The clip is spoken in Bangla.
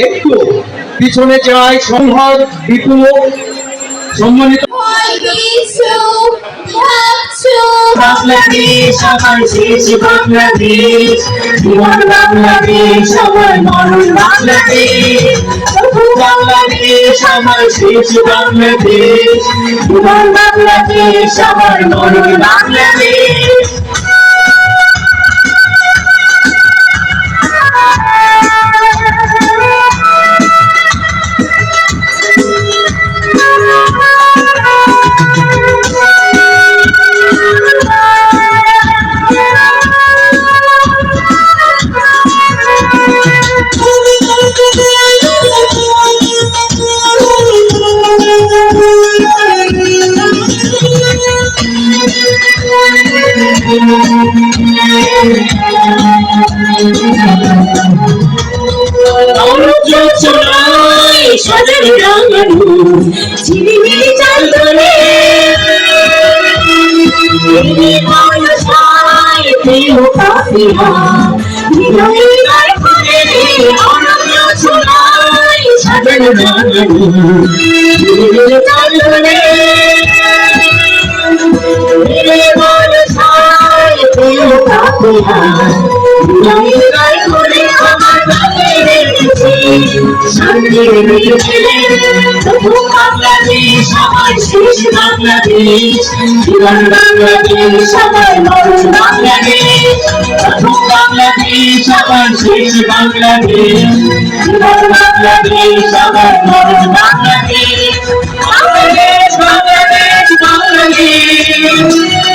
একটু পিছনে যাই। সংহত বিপুল সম্মানিত বাংলাদেশ আমার শেষ বাংলাদেশ, জীবন বাংলাদেশ আমার মরণ বাংলাদেশ, বাংলাদেশ আমার শেষ বাংলাদেশ, জীবন বাংলাদেশ আমার মরণ বাংলাদেশ। ঝিলিমিলি চাল ধরে প্রিয় কাফিরা হৃদয়ের ঘরে অনন্য ছোড়াই সাজানো রাঙানি ঝিলিমিলি চাল ধরে প্রিয় কাফিরা হৃদয়ের ঘরে আমার বাকি রেখেছি শান্তি রেখেছি। বাংলাদেশ আমার শেষ বাংলাদেশ, জীবন বাংলাদেশ আমার মরণ বাংলাদেশ, বাংলাদেশ আমার শেষ বাংলাদেশ, জীবন বাংলাদেশ আমার মরণ বাংলাদেশ, বাংলাদেশ বাংলাদেশ বাংলাদেশ।